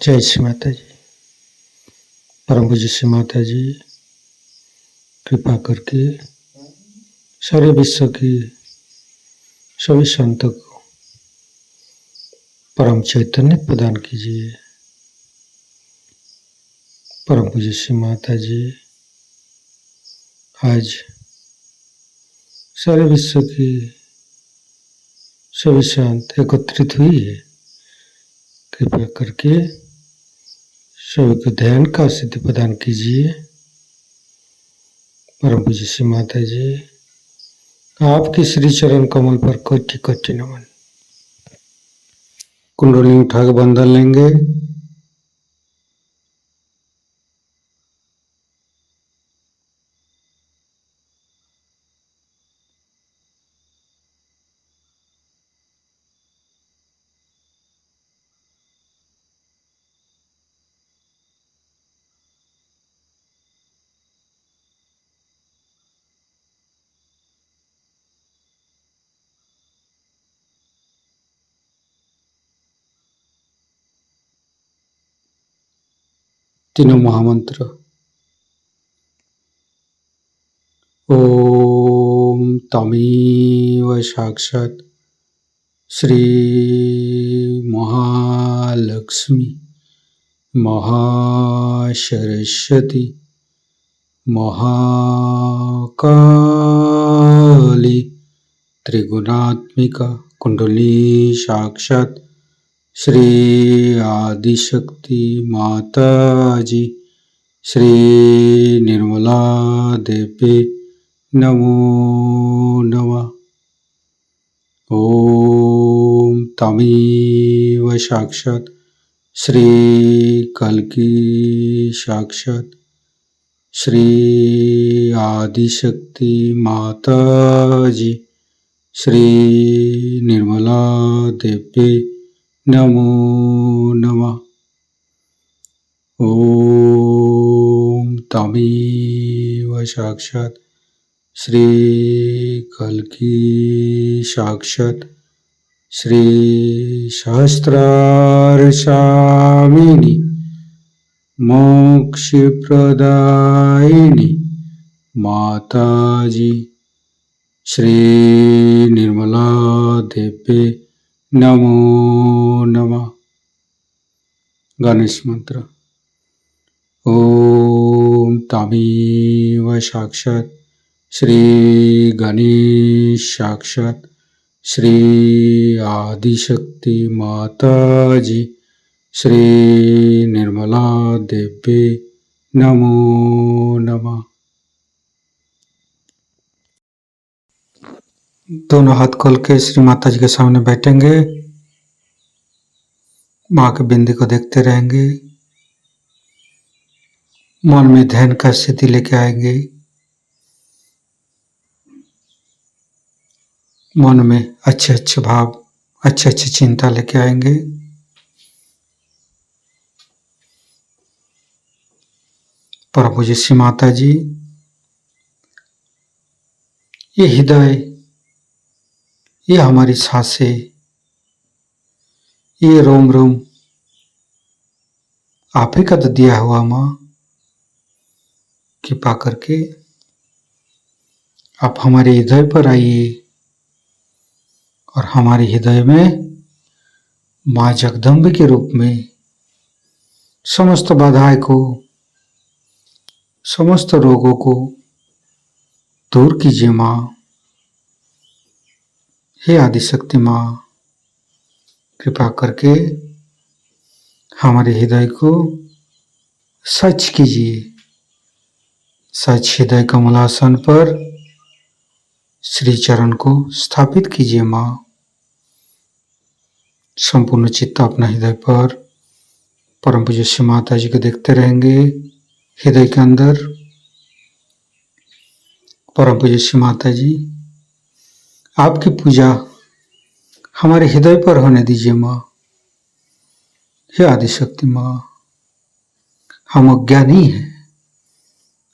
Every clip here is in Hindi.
जय श्री माता जी। परम पूज्य श्री माता जी कृपा करके सारे विश्व की सभी संतों को परम चैतन्य प्रदान कीजिए। परम पूज्य श्री माता जी आज सारे विश्व की सभी संत एकत्रित हुई है। कृपा करके सभी को ध्यान का सिद्धि प्रदान कीजिए। परम पूज्य श्री माता जी आपके श्री चरण कमल पर कोटि कोटि नमन। कुंडली उठा के बंधन लेंगे। तीनों महामंत्र। ओम तमेव साक्षात् श्री महालक्ष्मी महासरस्वती महाकाली त्रिगुणात्मिका कुंडली साक्षात् श्री आदिशक्ति माता जी श्री निर्मला देवी नमो नमः। ओम तमेव साक्षात् श्री कल्की साक्षात् श्री आदिशक्ति माता जी श्री निर्मला देवी नमो नमः। ओम तमेव साक्षात् श्री कल्की साक्षात् श्री सहस्रार स्वामिनी मोक्ष प्रदायिनी माता जी श्री निर्मला देवी नमो नमः। गणेश मंत्र। ओम तमेव साक्षात् श्री गणेश साक्षात् श्री आदिशक्ति माता जी श्री निर्मला देवी नमो नमः। दोनों हाथ खोल के श्री माता जी के सामने बैठेंगे। माँ के बिंदी को देखते रहेंगे। मन में ध्यान का स्थिति लेके आएंगे। मन में अच्छे अच्छे भाव अच्छे अच्छे चिंता लेके आएंगे। परम पूज्य श्री माता जी ये हृदय ये हमारी सांसें ये रोम रोम आप ही का तो दिया हुआ माँ। कृपा करके आप हमारे हृदय पर आइए और हमारे हृदय में माँ जगदम्बे के रूप में समस्त बाधाएं को समस्त रोगों को दूर कीजिए माँ। हे आदिशक्ति माँ कृपा करके हमारे हृदय को सच कीजिए। सच हृदय कमलासन पर श्री चरण को स्थापित कीजिए माँ। संपूर्ण चित्त अपना हृदय पर परम पूज्य श्री माता जी को देखते रहेंगे। हृदय के अंदर परम पूज्य श्री माता जी आपकी पूजा हमारे हृदय पर होने दीजिए माँ। हे आदिशक्ति माँ हम अज्ञानी हैं।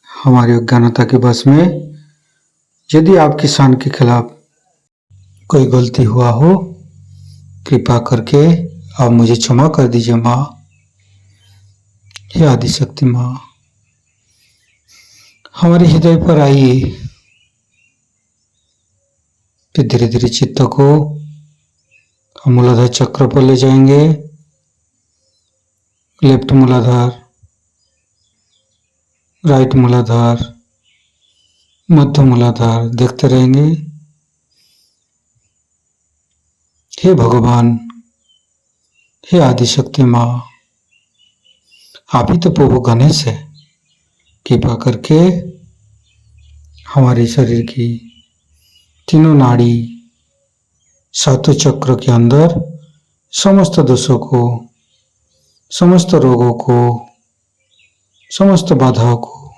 हमारी अज्ञानता के बस में यदि आपकी शान के खिलाफ कोई गलती हुआ हो कृपा करके आप मुझे क्षमा कर दीजिए माँ। हे आदिशक्ति माँ, हमारे हृदय पर आइए। फिर धीरे धीरे चित्त को हम मूलाधार चक्र पर ले जाएंगे। लेफ्ट मूलाधार, राइट मूलाधार, मध्य मूलाधार देखते रहेंगे। हे भगवान, हे आदिशक्ति माँ, आप ही तो प्रभु गणेश है। कृपा करके हमारे शरीर की तीनों नाड़ी, सातों चक्र के अंदर समस्त दोषों को, समस्त रोगों को, समस्त बाधाओं को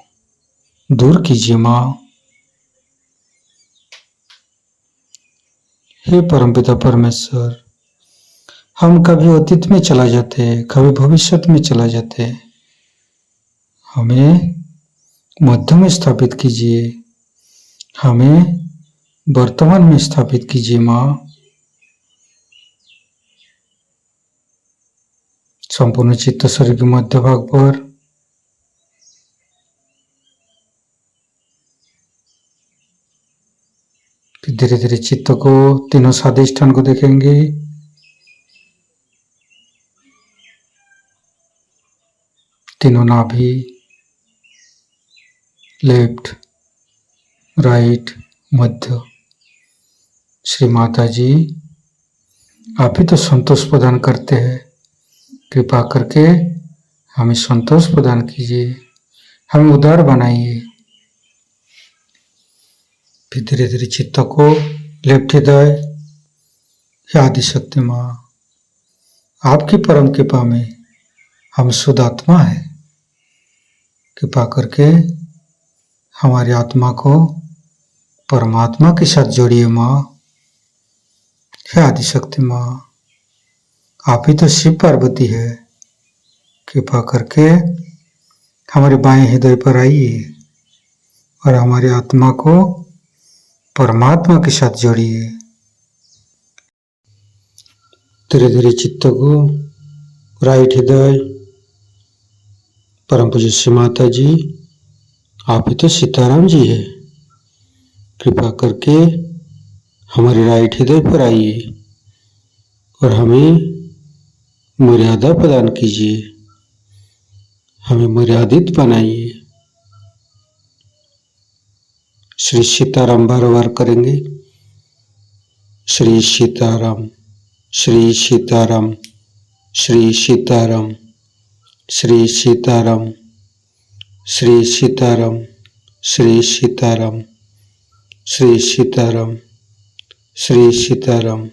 दूर कीजिए माँ। हे परमपिता परमेश्वर, हम कभी अतीत में चला जाते, कभी भविष्य में चला जाते, हमें मध्य में स्थापित कीजिए, हमें वर्तमान में स्थापित कीजिए माँ। संपूर्ण चित्त शरीर के मध्य भाग पर फिर धीरे धीरे चित्त को तीनों स्वादिष्ठान को देखेंगे। तीनों नाभि, लेफ्ट, राइट, मध्य। श्री माता जी, आप ही तो संतोष प्रदान करते हैं। कृपा करके हमें संतोष प्रदान कीजिए, हमें उदार बनाइए। फिर धीरे धीरे चित्त को लेफ्ट हृदय, आदिशक्ति माँ, आपकी परम कृपा में हम शुद्ध आत्मा है। कृपा करके हमारी आत्मा को परमात्मा के साथ जोड़िए माँ। हे आदिशक्ति माँ, आप ही तो शिव पार्वती है। कृपा करके हमारे बाएं हृदय पर आइए और हमारी आत्मा को परमात्मा के साथ जोड़िए। धीरे धीरे चित्त को राइट हृदय, परम पूज्य श्री माता जी, आप ही तो सीताराम जी है। कृपा करके हमारे राइट हृदय पर आइए और हमें मर्यादा प्रदान कीजिए, हमें मर्यादित बनाइए। श्री सीताराम बार बार करेंगे। श्री सीताराम, श्री सीताराम, श्री सीताराम, श्री सीताराम, श्री सीताराम, श्री सीताराम, श्री सीताराम, श्री सीताराम,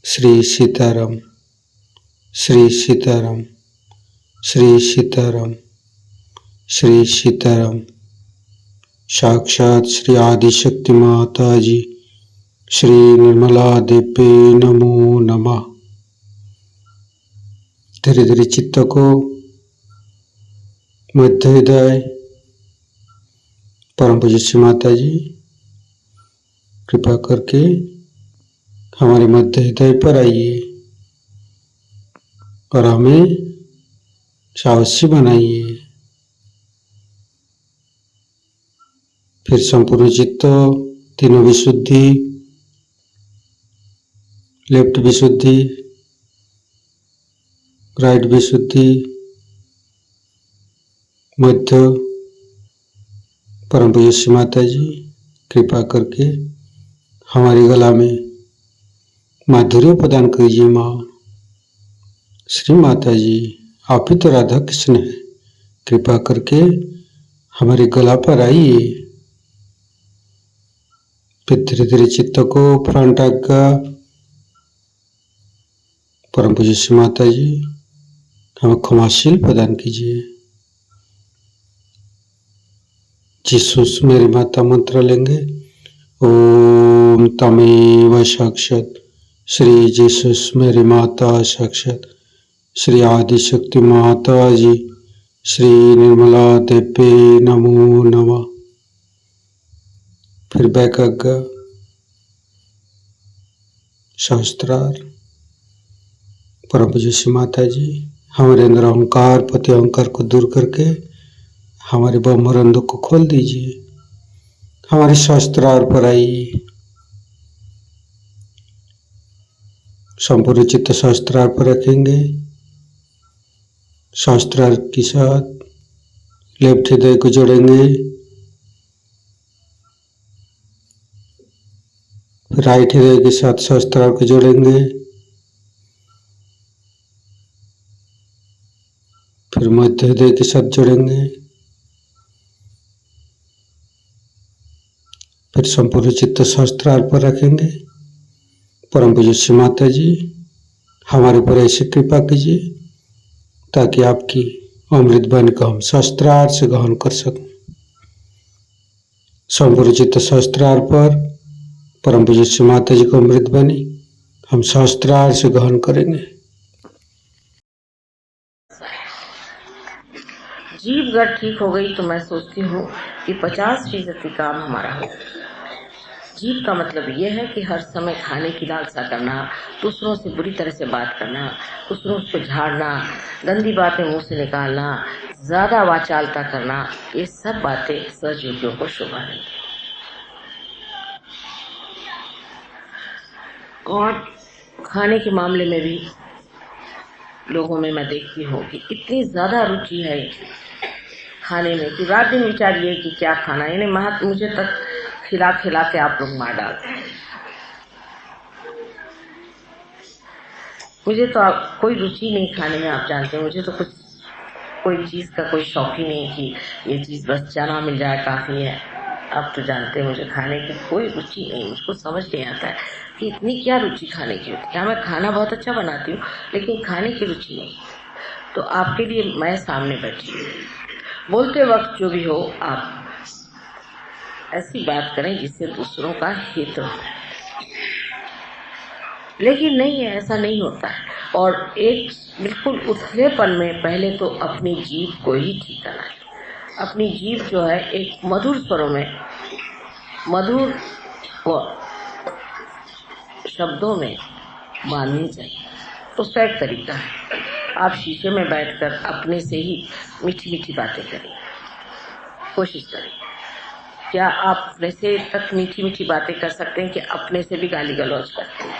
श्री सीताराम, श्री सीताराम, श्री सीताराम, श्री सीताराम। साक्षात श्री आदिशक्ति माता जी, श्री निर्मला देवी नमो नमः। धीरे धीरे चित्त को मध्य हृदय, परम पूज्य श्री माता जी, कृपा करके हमारे मध्य हृदय पर आइए और हमें साहसी बनाइए। फिर संपूर्ण चित्त, तीनों विशुद्धि, लेफ्ट विशुद्धि, राइट विशुद्धि, मध्य, परम पूज्य श्री माता जी, कृपा करके हमारी गला में माधुर्य प्रदान कीजिए माँ। श्री माता जी, आप ही तो राधा कृष्ण है। कृपा करके हमारे गला पर आइए। फिर धीरे धीरे चित्त को फ्रंट आज्ञा, परम पूज्य श्री माता जी, हमें क्षमाशील प्रदान कीजिए। जीसस मेरी माता मंत्र लेंगे। ओम तमेव साक्षात श्री जीसस मेरी माता साक्षात श्री आदिशक्ति माता जी, श्री निर्मला देवी नमो नमः। फिर बैक आज्ञा, सहस्त्रार, परम पूज्य श्री माता जी, हमारे अंदर अहंकार पति अहंकार को दूर करके हमारे ब्रह्मरंध्र को खोल दीजिए। हमारे शास्त्रार पर आइए, संपूर्ण चित्त शास्त्रार पर रखेंगे। शास्त्रार के साथ लेफ्ट हृदय को जोड़ेंगे, राइट हृदय के साथ शास्त्रार को जोड़ेंगे, फिर मध्य हृदय के साथ जोड़ेंगे, फिर संपूर्ण चित्त शास्त्रार पर रखेंगे। परम पूज्य श्री माता जी हमारे ऊपर ऐसी कृपा कीजिए ताकि आपकी अमृत वाणी को हम शास्त्रार से ग्रहण कर सकें। संपूर्ण चित्त शास्त्रार पर परम पूज्य श्री माता जी को अमृत वाणी हम शास्त्रार से ग्रहण करेंगे। जीभ अगर ठीक हो गई तो मैं सोचती हूँ कि 50% काम हमारा हो। जीभ का मतलब यह है कि हर समय खाने की लालसा करना, दूसरों से बुरी तरह से बात करना, दूसरों को झाड़ना, गंदी बातें मुंह से निकालना, ज्यादा वाचालता करना, ये सब बातें सहयोगियों को शोभा नहीं। और खाने के मामले में भी लोगों में मैं देखती हूँ कि इतनी ज्यादा रुचि है खाने में कि रात दिन विचारिए कि क्या खाना, यानी मुझे तक खिला खिला के आप लोग मार डालते हैं। मुझे तो कोई रुचि नहीं खाने में, आप जानते हैं। मुझे तो कोई चीज का कोई शौक ही नहीं कि ये चीज बस चना मिल जाए काफी है। आप तो जानते हैं मुझे खाने की कोई रुचि नहीं, मुझको समझ नहीं आता है कि इतनी क्या रुचि खाने की होती है। क्या मैं खाना बहुत अच्छा बनाती हूँ लेकिन खाने की रुचि नहीं। तो आपके लिए मैं सामने बैठी हूँ, बोलते वक्त जो भी हो आप ऐसी बात करें जिससे दूसरों का हित हो। लेकिन नहीं है, ऐसा नहीं होता है। और एक बिल्कुल उथलेपन में पहले तो अपनी जीभ को ही ठीक करना है। अपनी जीभ जो है एक मधुर स्वरों में, मधुर शब्दों में बांधनी चाहिए। उसका एक तरीका है, आप शीशे में बैठकर अपने से ही मीठी मीठी बातें करें, कोशिश करें। क्या आप अपने से तक मीठी मीठी बातें कर सकते हैं कि अपने से भी गाली गलौज करते हैं?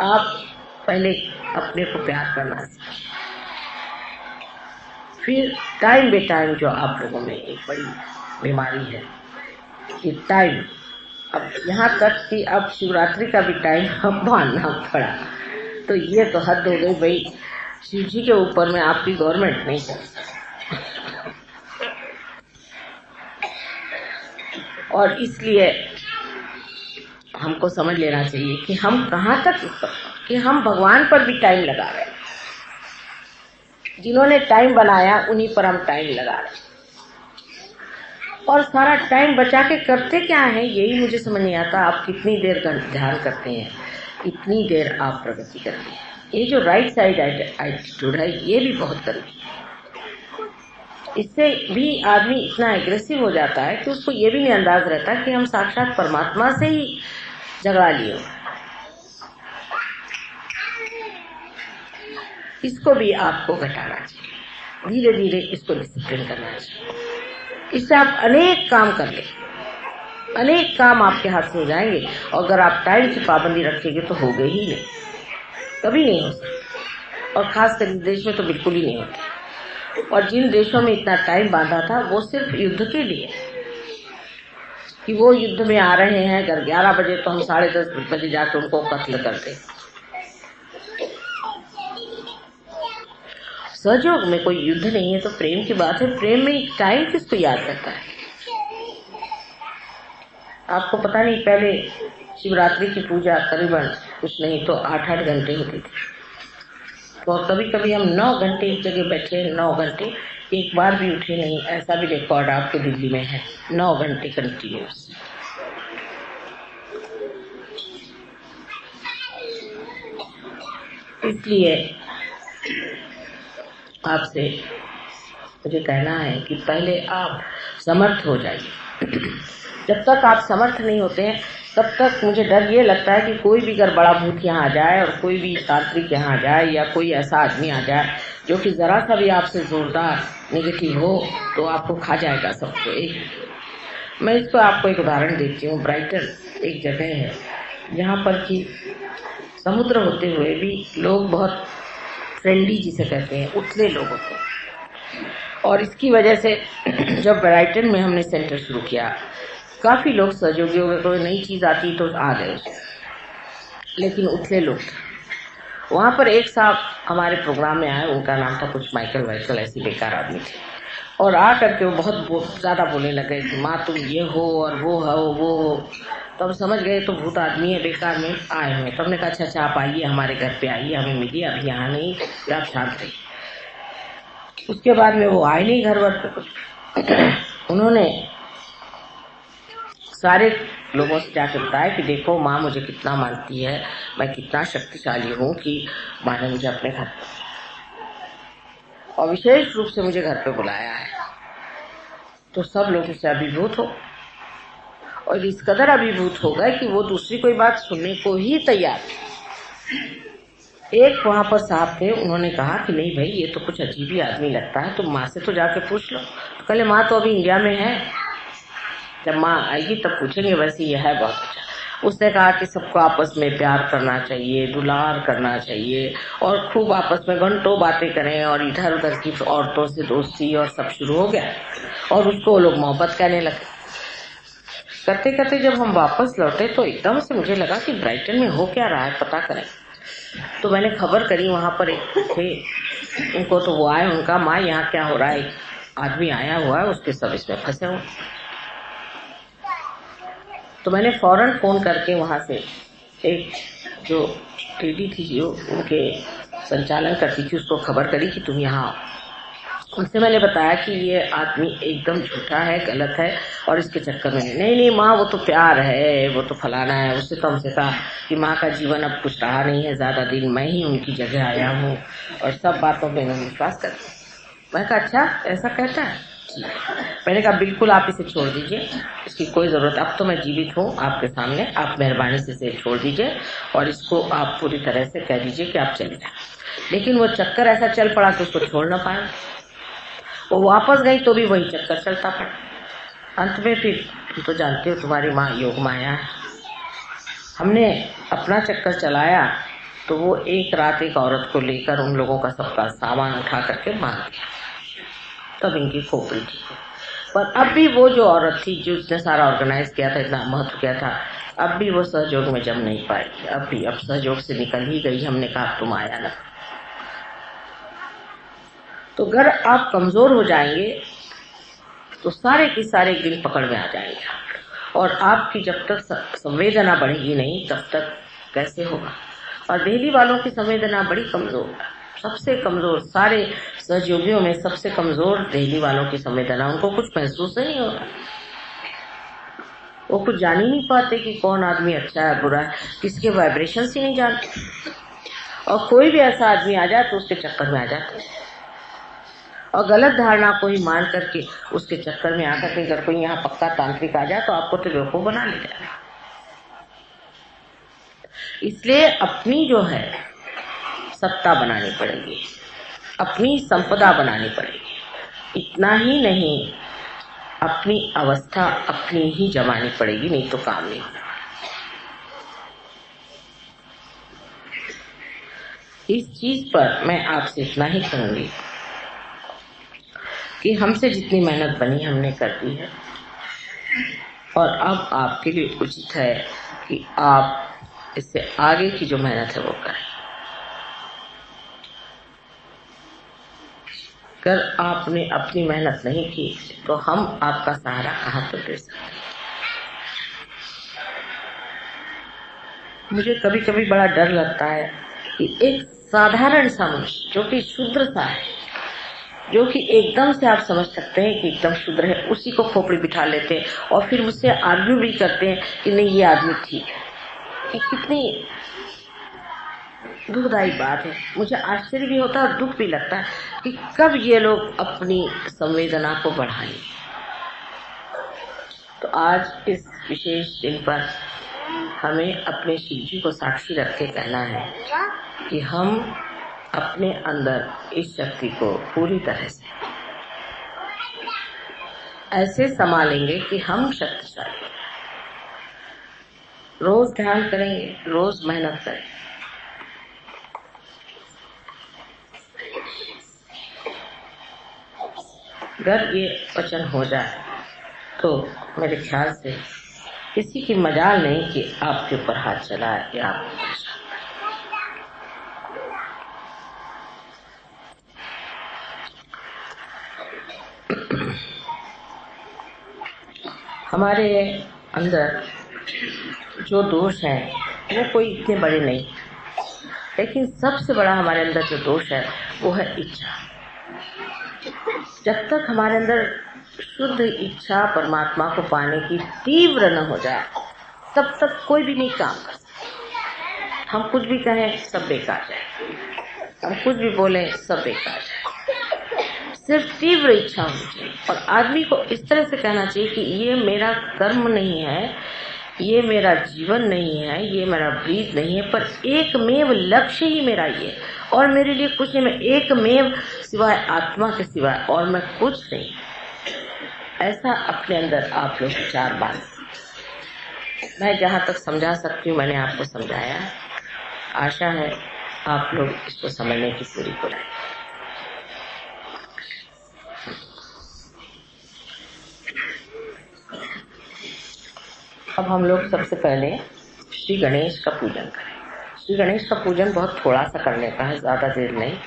आप पहले अपने को प्यार करना सीखें। फिर टाइम बे टाइम जो आप लोगों में एक बड़ी बीमारी है कि टाइम, अब यहाँ तक कि अब शिवरात्रि का भी टाइम अब मानना पड़ा। तो ये तो हद हो गई भाई, शिव जी के ऊपर में आपकी गवर्नमेंट नहीं कर सकती। और इसलिए हमको समझ लेना चाहिए कि हम कहाँ तक, कि हम भगवान पर भी टाइम लगा रहे हैं। जिन्होंने टाइम बनाया उन्हीं पर हम टाइम लगा रहे हैं। और सारा टाइम बचा के करते क्या है यही मुझे समझ नहीं आता। आप कितनी देर ध्यान करते हैं, कितनी देर आप प्रगति करते हैं। ये जो राइट साइड एटीट्यूड है ये भी बहुत जरूरी है। इससे भी आदमी इतना एग्रेसिव हो जाता है कि उसको ये भी नहीं अंदाज रहता कि हम साक्षात परमात्मा से ही झगड़ा लिए। इसको भी आपको घटाना चाहिए, धीरे धीरे इसको डिसिप्लिन करना चाहिए। इससे आप अनेक काम कर ले, अनेक काम आपके हाथ से हो जाएंगे। और अगर आप टाइम की पाबंदी रखेंगे तो होगा ही नहीं, कभी नहीं हो सकता। और खासकर इस देश में तो बिल्कुल ही नहीं होता। और जिन देशों में इतना टाइम बांधा था वो सिर्फ युद्ध के लिए, कि वो युद्ध में आ रहे हैं, अगर 11 बजे तो हम 10:30 बजे जाकर उनको कत्ल करते। सहयोग में कोई युद्ध नहीं है तो प्रेम की बात है। प्रेम में टाइम किसको याद रहता है? आपको पता नहीं, पहले शिवरात्रि की पूजा करीबन कुछ नहीं तो 8-8 घंटे होती थी। तो कभी कभी हम 9 घंटे एक जगह बैठे, 9 घंटे एक बार भी उठे नहीं, ऐसा भी रिकॉर्ड आपके दिल्ली में है। 9 घंटे कंटिन्यूस। इसलिए आपसे मुझे कहना है कि पहले आप समर्थ हो जाइए। जब तक आप समर्थ नहीं होते हैं तब तक मुझे डर ये लगता है कि कोई भी अगर बड़ा भूत यहाँ आ जाए और कोई भी तांत्रिक यहाँ आ जाए या कोई ऐसा आदमी आ जाए जो कि जरा सा भी आपसे जोरदार नेगेटिव हो तो आपको खा जाएगा सबको। एक मैं इसको आपको एक उदाहरण देती हूँ। ब्राइटन एक जगह है जहाँ पर कि समुद्र होते हुए भी लोग बहुत फ्रेंडली जिसे कहते हैं उथले लोग होते हैं। और इसकी वजह से जब ब्राइटन में हमने सेंटर शुरू किया काफी लोग सहयोगियों में कोई नई चीज आती तो आ गए, लेकिन उथले लोग वहां पर एक साहब हमारे प्रोग्राम में आए, उनका नाम था कुछ माइकल वाइकल, ऐसी बेकार आदमी थे। और आ करके वो बहुत ज्यादा बोलने लगे कि माँ तुम ये हो और वो हो वो हो। तो हम समझ गए तो भूत आदमी है, बेकार में आए हुए। तो हमने कहा अच्छा आप आइए हमारे घर पे आइए, हमें मिलिए, अभी यहाँ नहीं, आप शांत रहिए। उसके बाद में वो आए नहीं घर वर पे कुछ। उन्होंने सारे लोगों से जाके बताया कि देखो माँ मुझे कितना मानती है, मैं कितना शक्तिशाली हूँ कि माँ ने मुझे अपने घर पे और विशेष रूप से मुझे घर पे बुलाया है। तो सब लोग उससे अभिभूत हो और इस कदर अभिभूत हो गए कि वो दूसरी कोई बात सुनने को ही तैयार। एक वहां पर साहब थे, उन्होंने कहा कि नहीं भाई ये तो कुछ अजीब ही आदमी लगता है, तुम माँ से तो जाके पूछ लो। तो कहले माँ तो अभी इंडिया में है, जब माँ आएगी तब पूछेंगे, वैसे ये है बहुत अच्छा। उसने कहा कि सबको आपस में प्यार करना चाहिए, दुलार करना चाहिए और खूब आपस में घंटों बातें करें और इधर उधर की औरतों से दोस्ती और सब शुरू हो गया। और उसको वो लोग मोहब्बत कहने लगे। करते करते जब हम वापस लौटे तो एकदम से मुझे लगा कि ब्राइटन में हो क्या रहा है, पता करें। तो मैंने खबर करी, वहां पर एक थे उनको, तो वो आए, उनका माँ यहाँ क्या हो रहा है, एक आदमी आया हुआ है, उसके सब इसमें फंसे हुए। तो मैंने फौरन फोन करके वहां से एक जो लेडी थी जो उनके संचालन करती थी उसको खबर करी कि तुम यहाँ आओ। उनसे मैंने बताया कि ये आदमी एकदम झूठा है, गलत है और इसके चक्कर में नहीं माँ वो तो प्यार है, वो तो फलाना है। उससे तो हमसे कहा कि माँ का जीवन अब कुछ रहा नहीं है, ज्यादा दिन मैं ही उनकी जगह आया हूँ और सब बातों में विश्वास करती। मैं कहा अच्छा ऐसा कहता है। मैंने कहा बिल्कुल आप इसे छोड़ दीजिए, इसकी कोई जरूरत, अब तो मैं जीवित हूँ आपके सामने, आप मेहरबानी से इसे छोड़ दीजिए और इसको आप पूरी तरह से कह दीजिए कि आप चले जाए। लेकिन वो चक्कर ऐसा चल पड़ा कि उसको छोड़ ना पाए। वो वापस गई तो भी वही चक्कर चलता पड़ा। अंत में फिर तुम तो जानते हो तुम्हारी माँ योग माया है, हमने अपना चक्कर चलाया तो वो एक रात एक औरत को लेकर उन लोगों का सबका सामान उठा करके भाग गया। तब इनकी खोपड़ी थी। पर अब भी वो जो औरत थी जो उसने सारा ऑर्गेनाइज किया था, इतना महत्व किया था, अब भी वो सहयोग में जम नहीं पाई। अब भी अब सहयोग से निकल ही गई। हमने कहा तुम आया ना। तो अगर आप कमजोर हो जाएंगे तो सारे के सारे गिल पकड़ में आ जाएंगे और आपकी जब तक संवेदना बढ़ेगी नहीं तब तक कैसे होगा। और दिल्ली वालों की संवेदना बड़ी कमजोर है, सबसे कमजोर, सारे सहयोगियों में सबसे कमजोर दिल्ली वालों की संवेदना। उनको कुछ महसूस नहीं हो रहा, वो कुछ जान ही नहीं पाते कि कौन आदमी अच्छा है बुरा है, किसके वाइब्रेशंस ही नहीं जानते। और कोई भी ऐसा आदमी आ जाए तो उसके चक्कर में आ जाते हैं और गलत धारणा को ही मान करके उसके चक्कर में आकर के अगर कोई यहाँ पक्का तांत्रिक आ जाए तो आपको तो बेवकूफ बना ले जाए। इसलिए अपनी जो है सत्ता बनानी पड़ेगी, अपनी संपदा बनानी पड़ेगी। इतना ही नहीं, अपनी अवस्था अपनी ही जमानी पड़ेगी, नहीं तो काम नहीं होना। इस चीज पर मैं आपसे इतना ही कहूंगी कि हमसे जितनी मेहनत बनी हमने कर दी है और अब आपके लिए उचित है कि आप इससे आगे की जो मेहनत है वो करें। अगर आपने अपनी मेहनत नहीं की तो हम आपका सहारा कहाँ पर दे सकते। मुझे कभी कभी बड़ा डर लगता है कि एक साधारण सा मनुष्य जो कि शूद्र सा है, जो कि एकदम से आप समझ सकते हैं कि एकदम शूद्र है, उसी को खोपड़ी बिठा लेते हैं और फिर मुझसे आर्ग्यू भी करते हैं कि नहीं ये आदमी ठीक है। ये कितनी दुखदायी बात है। मुझे आश्चर्य भी होता है और दुख भी लगता है कि कब ये लोग अपनी संवेदना को बढ़ाएं। तो आज इस विशेष दिन पर हमें अपने शिव जी को साक्षी रख के कहना है कि हम अपने अंदर इस शक्ति को पूरी तरह से ऐसे संभालेंगे कि हम शक्तिशाली। रोज ध्यान करेंगे, रोज मेहनत करेंगे। अगर ये वचन हो जाए तो मेरे ख्याल से किसी की मजाल नहीं कि आपके ऊपर हाथ चलाए या आपको परेशान करे। हमारे अंदर जो दोष है वो कोई इतने बड़े नहीं, लेकिन सबसे बड़ा हमारे अंदर जो दोष है वो है इच्छा। जब तक हमारे अंदर शुद्ध इच्छा परमात्मा को पाने की तीव्र न हो जाए तब तक कोई भी नहीं काम कर सकता। हम कुछ भी कहें सब बेकार जाए, हम कुछ भी बोलें सब बेकार जाए। सिर्फ तीव्र इच्छा होनी चाहिए और आदमी को इस तरह से कहना चाहिए कि ये मेरा कर्म नहीं है, ये मेरा जीवन नहीं है, ये मेरा ब्रीद नहीं है, पर एकमेव लक्ष्य ही मेरा ये, और मेरे लिए कुछ नहीं, मैं एकमेव सिवाय आत्मा के सिवाय और मैं कुछ नहीं। ऐसा अपने अंदर आप लोग विचार बांध। मैं जहाँ तक समझा सकती हूँ मैंने आपको समझाया। आशा है आप लोग इसको समझने की पूरी कोशिश। अब हम लोग सबसे पहले श्री गणेश का पूजन करें। श्री गणेश का पूजन बहुत थोड़ा सा करने का है, ज़्यादा देर नहीं।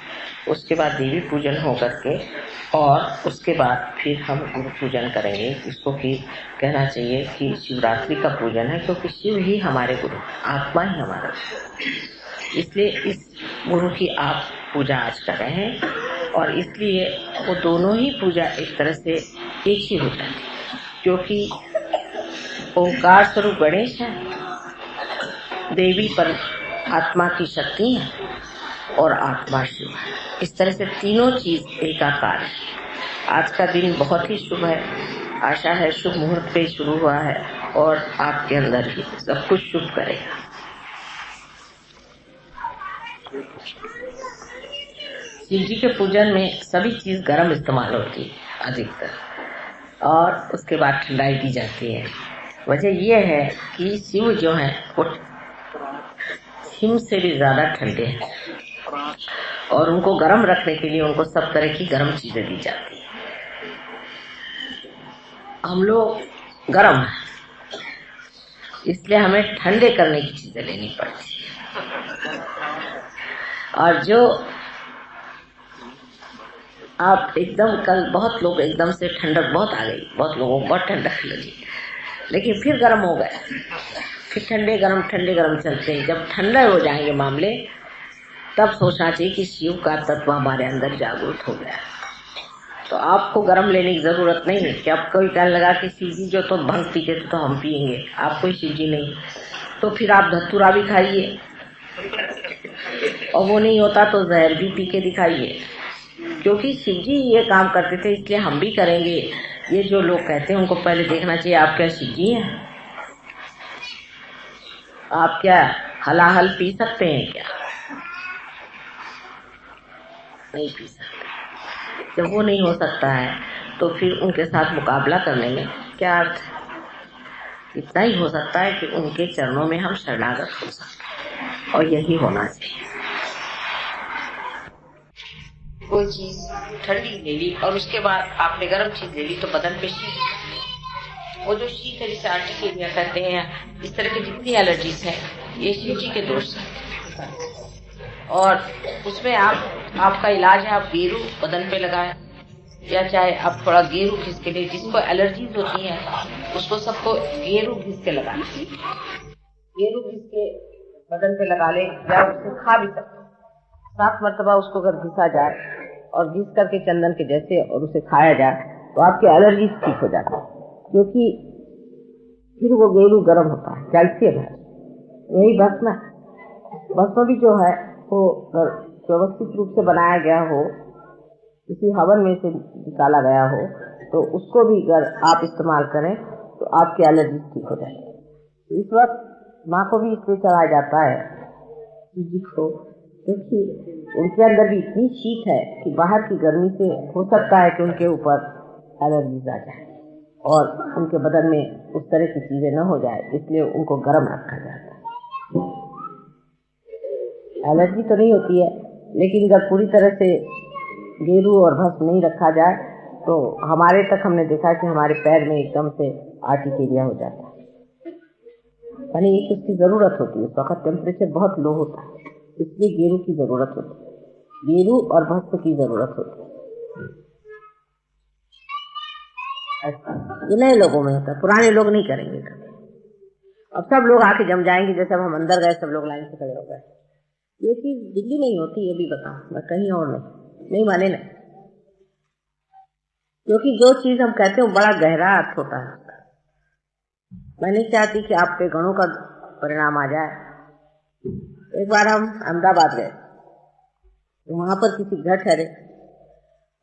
उसके बाद देवी पूजन हो करके और उसके बाद फिर हम गुरु पूजन करेंगे। इसको कि कहना चाहिए कि शिवरात्रि का पूजन है, क्योंकि शिव ही हमारे गुरु, आत्मा ही हमारा गुरु। इसलिए इस गुरु की आप पूजा आज कर रहे हैं और इसलिए वो दोनों ही पूजा एक तरह से एक ही हो जाती है, क्योंकि ओंकार स्वरूप गणेश है, देवी पर आत्मा की शक्ति है और आत्मा शिव है। इस तरह से तीनों चीज एकाकार है। आज का दिन बहुत ही शुभ है। आशा है शुभ मुहूर्त पे शुरू हुआ है और आपके अंदर ही सब कुछ शुभ करेगा। शिव जी के पूजन में सभी चीज गर्म इस्तेमाल होती है अधिकतर, और उसके बाद ठंडाई दी जाती है। वजह यह है कि शिव जो है वो हिम से भी ज्यादा ठंडे हैं और उनको गर्म रखने के लिए उनको सब तरह की गर्म चीजें दी जाती है। हम लोग गर्म हैं, इसलिए हमें ठंडे करने की चीजें लेनी पड़ती है। और जो आप एकदम कल बहुत लोग एकदम से ठंडक बहुत आ गई, बहुत लोगों को बहुत ठंडक लगी, लेकिन फिर गर्म हो गए, फिर ठंडे गर्म चलते हैं। जब ठंडे हो जाएंगे मामले तब सोचना चाहिए कि शिव का तत्व हमारे अंदर जागृत हो गया। तो आपको गर्म लेने की जरूरत नहीं है कि आप कोई कहने लगा कि शिव जी जो तो भंग पीते थे तो हम पियेंगे, आप कोई शिव जी नहीं, तो फिर आप धतूरा भी खाइए और वो नहीं होता तो जहर भी पी के दिखाइए, क्योंकि शिव जी ये काम करते थे इसलिए हम भी करेंगे। ये जो लोग कहते हैं उनको पहले देखना चाहिए आप क्या शिव जी हैं? आप क्या हलाहल पी सकते हैं? क्या नहीं पी सकते। जब वो नहीं हो सकता है तो फिर उनके साथ मुकाबला करने में क्या अर्थ है? इतना ही हो सकता है कि उनके चरणों में हम शरणागत हो सकते हैं, और यही होना चाहिए। कोई चीज ठंडी ले ली और उसके बाद आपने गर्म चीज ले ली तो बदन पे शीत, वो जो शीत है जिसे आर्टिकेरिया कहते हैं, इस तरह की जितनी एलर्जीज है ये शिव जी के दोष है। और उसमें आपका इलाज है, आप गेरू बदन पे लगाएं, या चाहे आप थोड़ा गेरू घिस के ले, जिसको एलर्जीज होती हैं उसको सबको गेरू घिस के लगाएं। गेरू घिस के बदन पे लगा ले, या उसको खा भी सकते 7 मरतबा उसको अगर घिसा जाए और घिस करके चंदन के जैसे और उसे खाया जाए तो आपकी एलर्जी ठीक हो जाती है, क्योंकि फिर वो गेरू गर्म होता है, कैल्शियम है। यही भस्म भी जो है वो व्यवस्थित रूप से बनाया गया हो, किसी हवन में से निकाला गया हो, तो उसको भी अगर आप इस्तेमाल करें तो आपकी एलर्जी ठीक हो जाएगी। इस वक्त माँ को भी इसलिए चढ़ाया जाता है जिसको, क्योंकि उनके अंदर भी इतनी शीत है कि बाहर की गर्मी से हो सकता है कि उनके ऊपर एलर्जी आ जाए और उनके बदन में उस तरह की चीजें न हो जाए, इसलिए उनको गर्म रखा जाता है। एलर्जी तो नहीं होती है, लेकिन जब पूरी तरह से गेरू और भस्म नहीं रखा जाए तो हमारे तक हमने देखा कि हमारे पैर में एकदम से आर्टिकेरिया हो जाता है। यानी एक इसकी जरूरत होती है, उस वक्त टेम्परेचर बहुत लो होता है, इसलिए गेरू की जरूरत होती है, गेरू और भस्म की जरूरत होती है। ये नए लोगों में होता है, पुराने लोग नहीं करेंगे कभी। अब सब लोग आके जम जाएंगे, जैसे हम अंदर गए सब लोग लाइन से खड़े हो गए। ये चीज दिल्ली में ही होती है, ये भी बताओ, मैं कहीं और नहीं माने ना, क्योंकि जो चीज हम कहते हैं बड़ा गहरा अर्थ होता है। मैं नहीं चाहती कि आप पे गणों का परिणाम आ जाए। एक बार हम अहमदाबाद गए, वहां पर किसी घर ठहरे,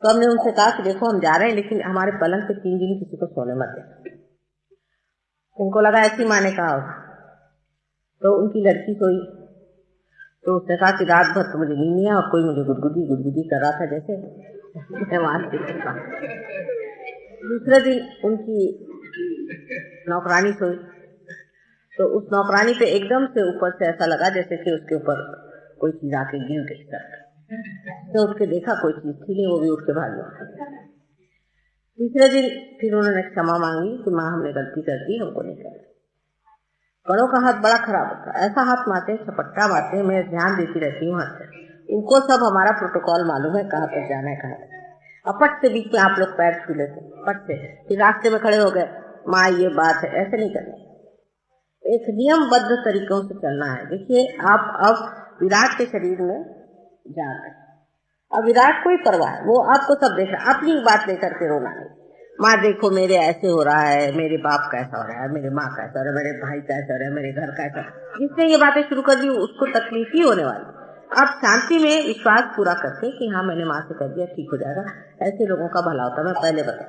तो हमने उनसे कहा कि देखो हम जा रहे हैं, लेकिन हमारे पलंग पे 3 दिन किसी को सोने मत दे। उनको लगा ऐसी माँ ने कहा होगा, तो उनकी लड़की सोई, तो उसने कहा कि रात भर तो मुझे नींद नहीं है और कोई मुझे गुदगुदी कर रहा था जैसे मैं वहां से। दूसरे दिन उनकी नौकरानी सोई, तो उस नौकरानी पे एकदम से ऊपर से ऐसा लगा जैसे कि उसके ऊपर कोई चीज आके गिर गई करके, तो उठ के देखा कोई चीज थी नहीं, वो भी उठ के भाग गया। तीसरे दिन फिर उन्होंने क्षमा मांगी कि माँ हमने गलती कर दी, हमको नहीं करना। गणों का हाथ बड़ा खराब होता है, ऐसा हाथ मारते छपट्टा मारते, मैं ध्यान देती रहती हूँ हाथ से। इनको सब हमारा प्रोटोकॉल मालूम है, कहाँ पर जाना है कहाँ। अपट से बीच में आप लोग पैर छू लेते, पट से फिर रास्ते में खड़े हो गए, माँ ये बात है, ऐसे नहीं करना, एक नियमबद्ध तरीकों से चलना है। देखिए आप अब विराट के शरीर में जा रहे, अब विराट को ही परवाह है, वो आपको सब देख रहा है, अपनी बात लेकर के रोना नहीं। माँ देखो मेरे ऐसे हो रहा है, मेरे बाप कैसा हो रहा है, मेरे माँ कैसा हो रहा है, मेरे भाई कैसा हो रहा है, मेरे घर कैसा। जिसने ये बातें शुरू कर दी उसको तकलीफ ही होने वाली। आप शांति में विश्वास पूरा करके कि हाँ मैंने माँ से कर दिया, ठीक हो जाएगा, ऐसे लोगों का भला होता है, मैं पहले बता।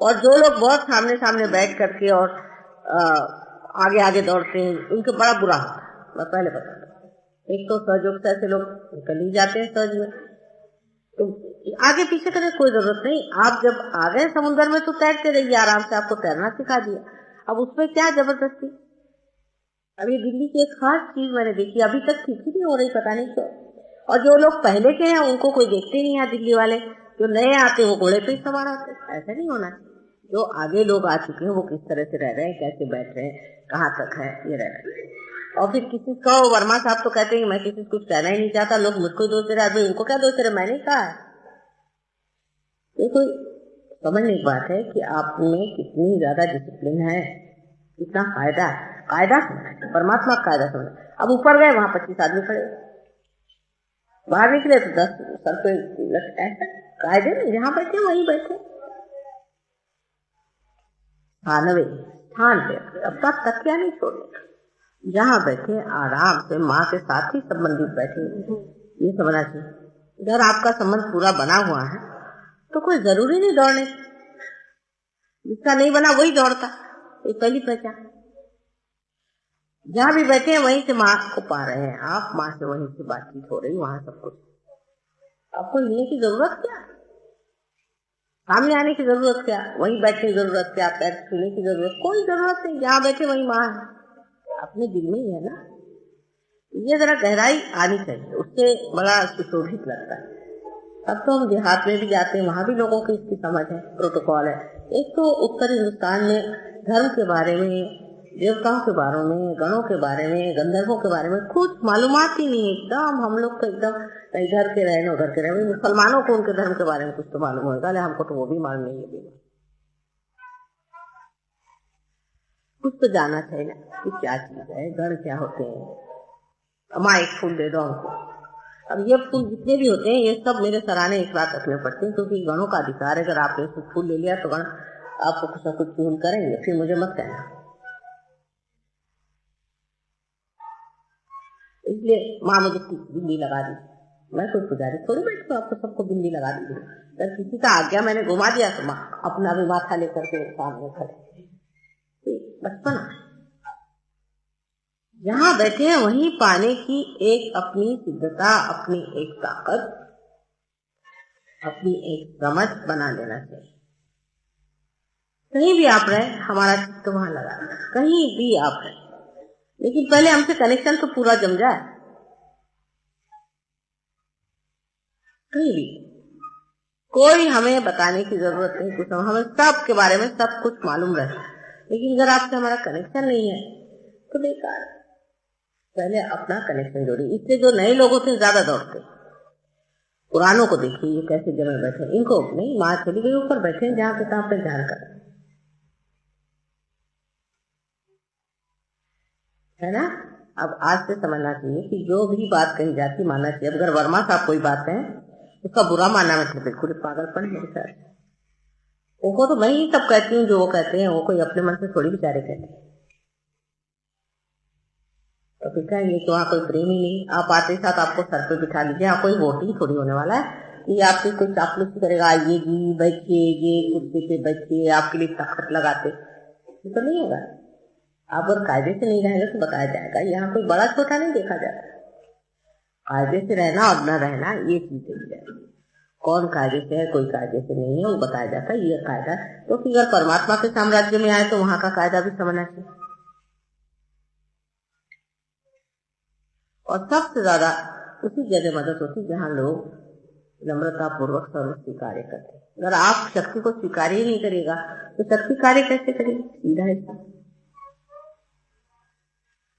और जो लोग बहुत सामने सामने बैठ करके और आगे आगे दौड़ते हैं, उनके बड़ा बुरा होता है, मैं पहले बता। एक तो सहयोग से ऐसे लोग निकल ही जाते हैं सहज में, तो आगे पीछे करने कोई जरूरत नहीं। आप जब आ गए समुद्र में तो तैरते रहिए आराम से, आपको तैरना सिखा दिया, अब उसमें क्या जबरदस्ती। अब ये दिल्ली की एक खास चीज मैंने देखी, अभी तक ठीक ही नहीं हो रही, पता नहीं क्यों। और जो लोग पहले के हैं उनको कोई देखते नहीं है, दिल्ली वाले जो नए आते हैं वो घोड़े पे ही सवार आते, ऐसा नहीं होना। जो आगे लोग आ चुके हैं वो किस तरह से रह रहे हैं, कैसे बैठ रहे हैं, कहाँ तक है, ये रह रहे हैं। और फिर किसी को वर्मा साहब तो कहते हैं मैं किसी को कुछ कहना ही नहीं चाहता, लोग मुझको दोष दे रहे हैं, उनको क्या दोष दे रहे, मैंने कहा है। ये कोई समझने की बात है कि आप में कितनी ज्यादा डिसिप्लिन है, कितना कायदा समझना, परमात्मा का कायदा समझना। अब ऊपर गए वहां 25 आदमी खड़े, बाहर निकले तो 10 सर पे ऐसा कायदे में, जहां बैठे वहीं बैठे, स्थान पे अपना तकिया नहीं छोड़ने, जहाँ बैठे आराम से माँ के साथ ही संबंधित बैठे, ये समझना चाहिए। अगर आपका संबंध पूरा बना हुआ है तो कोई जरूरी नहीं दौड़ने, जिसका नहीं बना वही दौड़ता, ये पहली पहचान। जहाँ भी बैठे हैं वहीं से माँ को पा रहे हैं आप, माँ से वहीं से बातचीत हो रही, वहां सब कुछ। आपको हिलने की जरूरत क्या, सामने आने की जरूरत क्या, वहीं बैठने की जरूरत क्या, पैर छूने की जरूरत, कोई जरूरत नहीं, जहाँ बैठे वहीं माँ है, अपने दिल में ही है ना। ये जरा गहराई आनी चाहिए, उससे बड़ा सुशोभित लगता है। अब तो हम देहात में भी जाते हैं, वहां भी लोगों की इसकी समझ है, प्रोटोकॉल है। एक तो उत्तर हिंदुस्तान में धर्म के बारे में, देवताओं के बारे में, गणों के बारे में, गंधर्वों के बारे में कुछ मालूमात ही नहीं। एकदम हम लोग तो एकदम इधर के रहे उधर के रहे। मुसलमानों को उनके धर्म के बारे में कुछ तो मालूम होगा, लेकिन हमको तो वो भी मालूम नहीं है। कुछ तो जाना चाहिए ना कि क्या चीज है, गण क्या होते हैं। अम्मा एक फूल दे दो हमको। अब ये फूल जितने भी होते हैं ये सब मेरे सराहने इस बात रखने पड़ते हैं, क्योंकि गणों का अधिकार है। अगर आपने फूल ले लिया तो गण आपको कुछ न कुछ फूल करेंगे, फिर मुझे मत कहना। इसलिए माँ मुझे बिंदी लगा दी, मैं कोई पुजारी थोड़ी बैठी हूँ आपको सबको बिंदी लगा दी। अगर किसी का आज्ञा मैंने घुमा दिया तो माँ अपना भी माथा लेकर के सामने खड़े, बचपन। जहाँ बैठे हैं वहीं पाने की एक अपनी सिद्धता, अपनी एक ताकत, अपनी एक समझ बना लेना चाहिए। कहीं भी आप रहे, हमारा चित्त वहां लगा, कहीं भी आप रहे, लेकिन पहले हमसे कनेक्शन तो पूरा जम जाए। कहीं भी कोई हमें बताने की जरूरत नहीं, कुछ हमें सब के बारे में सब कुछ मालूम रहे, लेकिन अगर आपसे हमारा कनेक्शन नहीं है तो बेकार। पहले अपना कनेक्शन जोड़िए। इससे जो नए लोग होते हैं ज्यादा दौड़ते, पुरानों को देखिए ये कैसे जगह बैठे, इनको नहीं, माँ चली गई ऊपर बैठे जहाँ पे तहाँ पे ध्यान कर, है ना। अब आज से समझना चाहिए कि जो भी बात कही जाती मानना चाहिए। अगर वर्मा साहब कोई बात है उसका बुरा मानना मतलब बिल्कुल पागलपन है सर। उनको तो मैं ही सब कहती हूँ जो वो कहते हैं, वो कोई अपने मन से थोड़ी बेचारे कहते हैं। तो फिर कहेंगे कि वहाँ कोई प्रेम ही नहीं। आप आते साथ आपको सर पे बिठा लीजिए, यहाँ कोई वोटिंग थोड़ी होने वाला है कि आपकी कोई चापलूसी करेगा, आइए जी बैठिए, ये कुर्सी पे बैठिए, आपके लिए तखत लगाते, तो नहीं होगा। आप अगर कायदे से नहीं रहेंगे तो बताया जाएगा। यहाँ कोई बड़ा छोटा नहीं देखा जाता, कायदे से रहना और न रहना ये चीज है। कौन कायदे से है, कोई कायदे से नहीं है, वो बताया जाता है ये कायदा। तो फिर अगर परमात्मा के साम्राज्य में आए तो वहां का कायदा भी समझना चाहिए। और सबसे ज्यादा उसी जगह मदद होती जहाँ लोग नम्रता पूर्वक सर्व स्वीकार करते। अगर आप शक्ति को स्वीकार ही नहीं करेगा तो शक्ति कार्य कैसे करेगी? सीधा है।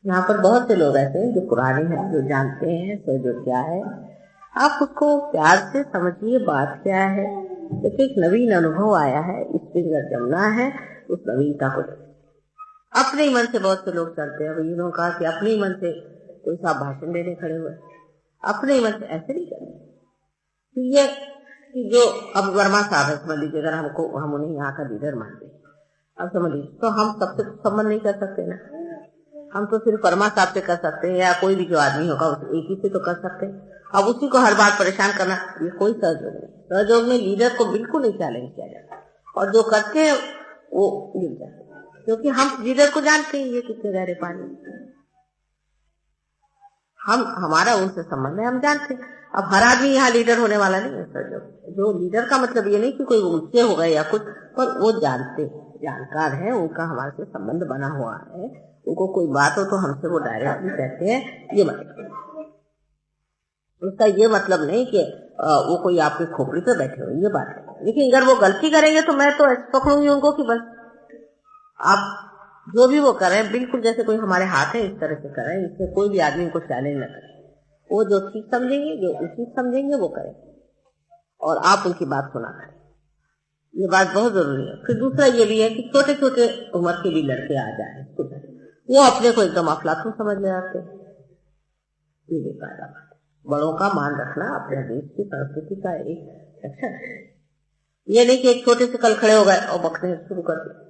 यहाँ पर बहुत से लोग ऐसे हैं जो पुराने हैं, जो जानते हैं तो जो क्या है, आप उसको प्यार से समझिए बात क्या है। जैसे एक नवीन अनुभव आया है, इस पर अगर जमना है उस नवीनता को अपने ही मन से। बहुत से लोग चलते हैं, उन्होंने कहा कि अपने ही मन से कोई साहब भाषण देने खड़े हुए, अपने ही मन से ऐसे नहीं करते। ये कि जो अब वर्मा साहब है, समझ लीजिए, अगर हम उन्हें यहाँ का लीडर मानते हैं, अब समझ लीजिए, तो हम सबसे संबंध नहीं कर सकते ना। हम तो सिर्फ वर्मा साहब से कर सकते हैं, या कोई भी जो आदमी होगा उस एक ही से तो कर सकते हैं। अब उसी को हर बार परेशान करना ये कोई सहयोग नहीं। सहयोग में लीडर को बिल्कुल नहीं चैलेंज किया जाता, और जो करते हैं वो गिर जाते, क्योंकि हम लीडर को जानते हैं ये कितने गहरे पानी। हम हमारा उनसे संबंध है, हम जानते हैं। अब हर आदमी यहाँ लीडर होने वाला नहीं है सर। जो लीडर का मतलब ये नहीं कि कोई ऊंचे हो गए या कुछ, पर वो जानकार है, उनका हमारे से संबंध बना हुआ है। उनको कोई बात हो तो हमसे वो डायरेक्टली कहते हैं, ये मतलब उसका ये मतलब नहीं कि वो कोई आपके खोपड़ी पे बैठे हो, ये बात है। लेकिन अगर वो गलती करेंगे तो मैं तो पकड़ूंगी उनको कि बस आप जो भी वो करें बिल्कुल जैसे कोई हमारे हाथ है इस तरह से करें, इससे कोई भी आदमी उनको चैलेंज न करे। वो जो ठीक समझेंगे, जो उचित समझेंगे वो करें, और आप उनकी बात सुना करें। ये बात बहुत जरूरी है। फिर दूसरा ये भी है कि छोटे छोटे उम्र के भी लड़के आ जाए, वो अपने को एकदम अफलातून समझ ले आते, ये बेकार बात है। बड़ों का मान रखना अपने देश की संस्कृति का एक लक्षण है। ये नहीं कि एक छोटे से कल खड़े हो गए और बकने शुरू कर दिए,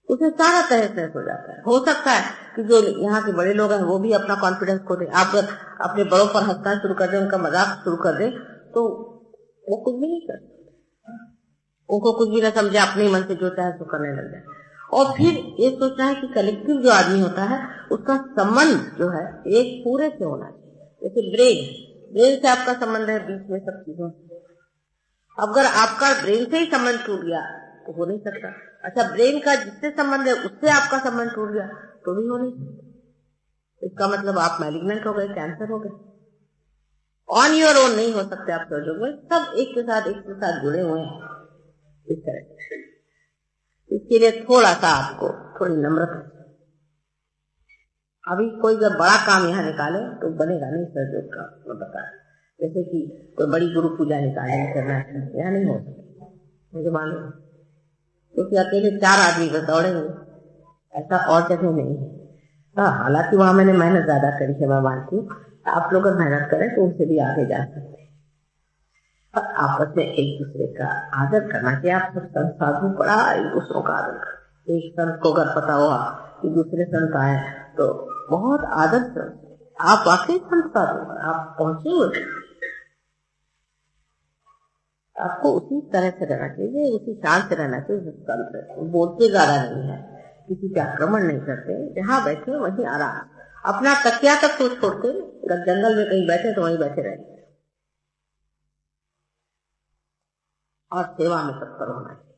उसे सारा तहस हो जाता है। हो सकता है कि जो यहाँ के बड़े लोग हैं वो भी अपना कॉन्फिडेंस खो दे। आप अगर अपने बड़ों पर हंसना शुरू कर दे, उनका मजाक शुरू कर दे, तो वो कुछ भी नहीं कर, उनको कुछ भी ना समझे, अपने मन से जो चाहे सो करने लग जाए। और फिर ये सोचना है कि कलेक्टिव जो आदमी होता है उसका संबंध जो है एक पूरे से होना चाहिए। जैसे ब्रेन से आपका संबंध है, बीच में सब चीजों। अगर आपका ब्रेन से ही संबंध टूट गया तो हो नहीं सकता। अच्छा, ब्रेन का जिससे संबंध है उससे आपका संबंध टूट गया तो भी हो नहीं सकता। इसका मतलब आप मैलिग्नेंट हो गए, कैंसर हो गए। ऑन योर ओन नहीं हो सकते आप सहयोग में, सब एक के साथ जुड़े हुए हैं इस तरह। इसके लिए थोड़ा सा आपको थोड़ी नम्रता। अभी कोई जब बड़ा काम यहाँ निकाले तो बनेगा नहीं सहयोग का, मैं बता। जैसे कि कोई बड़ी गुरु पूजा निकाले करना है, यहाँ नहीं हो सकता मुझे मालूम, क्योंकि अकेले 4 आदमी बस दौड़ेंगे, ऐसा और जगह नहीं है। हाँ, हालांकि वहां मैंने मेहनत ज्यादा करी है, मैं मानती हूँ। आप लोग अगर मेहनत करें तो उनसे भी आगे जा सकते हैं। और आपस में एक दूसरे का आदर करना चाहिए। आप सब संत साधु पड़ा एक दूसरों का आदर कर। एक संत को अगर पता हुआ कि दूसरे संत आए तो बहुत आदर से आप वाकई संत साधु, आप पहुंचे हुए, आपको उसी तरह से रहना चाहिए, उसी शान से रहना चाहिए। बोलते ज्यादा नहीं है, किसी पे आक्रमण नहीं करते, जहाँ बैठे वहीं आराम। अपना तकिया तक तो छोड़ के अगर जंगल में कहीं बैठे तो वहीं बैठे रहे और सेवा में तत्पर होना चाहिए।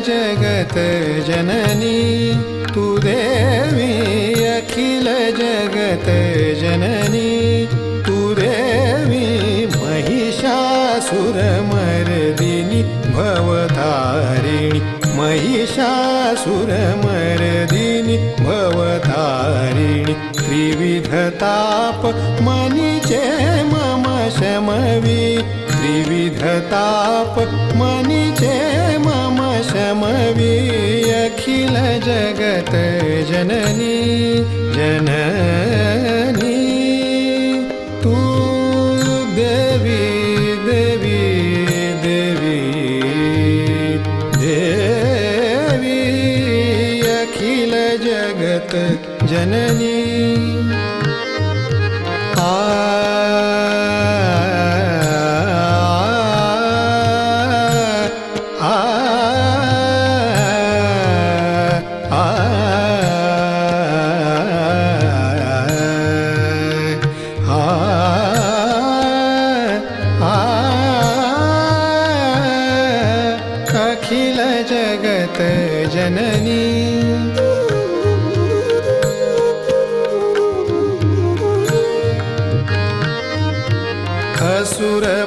जगत जननी तू देवी अखिल जगत जननी तू देवी महिषासुरमर्दिनी भवतारिणी महिषासुरमर्दिनी भवतारिणी त्रिविधताप मनीचे मम शमवी त्रिविधताप मनीचे मम शमवी अखिल जगत जननी जननी तू देवी देवी देवी देवी अखिल जगत जननी अखिल जगत जननी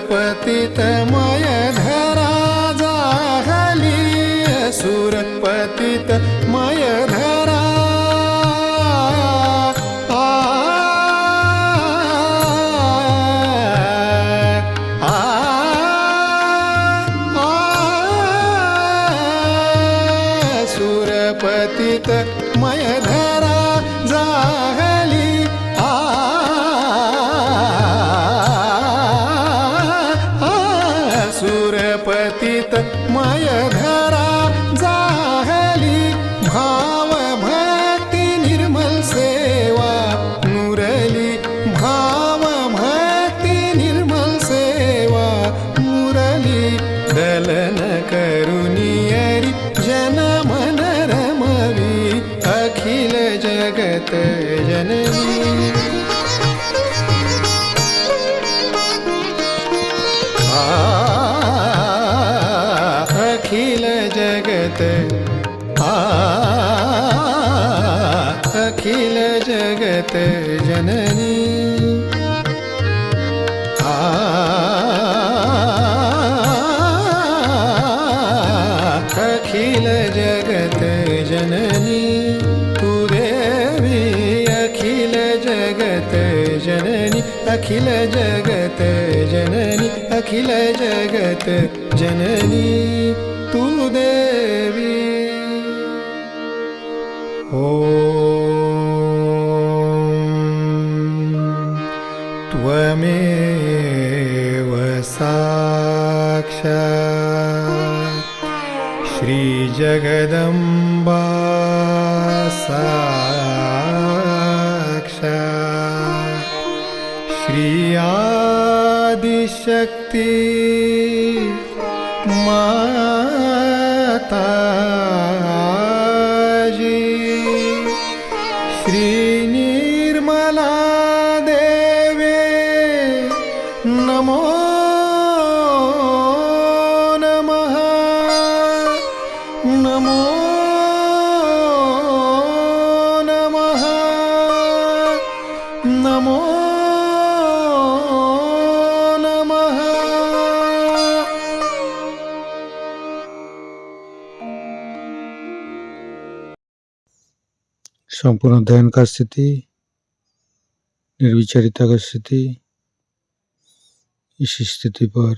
असुरपतितमय धरा जाहली असुरपतितमय धरा असुरपतितमय धरा जाहली असुरपतितमय धरा जाहली भाव भक्ति निर्मल सेवा मुरली भाव भक्ति निर्मल सेवा मुरली दलन करुनियरी जन मन रमवी अखिल जगत जननी अखिल जगत अखिल जगत जननी अखिल जगत जननी तू देवी अखिल जगत जननी अखिल जगत जननी अखिल जगत जननी तू देवी त्वमेव साक्षात् श्रीजगदम्बा साक्षात् श्री आदिशक्ति माताजी श्री निर्मला देवे नमो नमः नमो नमः नमो नमः संपूर्ण ध्यान का स्थिति, निर्विचारिता का स्थिति। इस स्थिति पर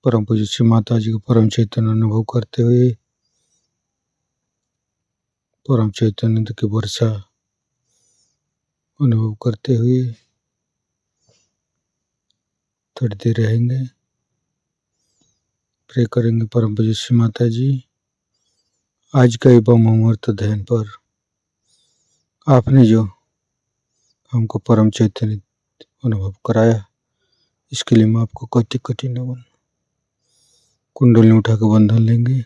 परम पूज्य श्री माता जी को परम चैतन्य अनुभव करते हुए परम चैतन्य की वर्षा अनुभव करते हुए थोड़ी देर रहेंगे। प्रे करेंगे परम पूज्य श्री माता जी, आज का एवं अमृत ध्यान पर आपने जो हमको परम चैतन्य अनुभव कराया, इसके लिए मैं आपको कोटि कोटि नमन। कुंडली उठा के बंधन लेंगे।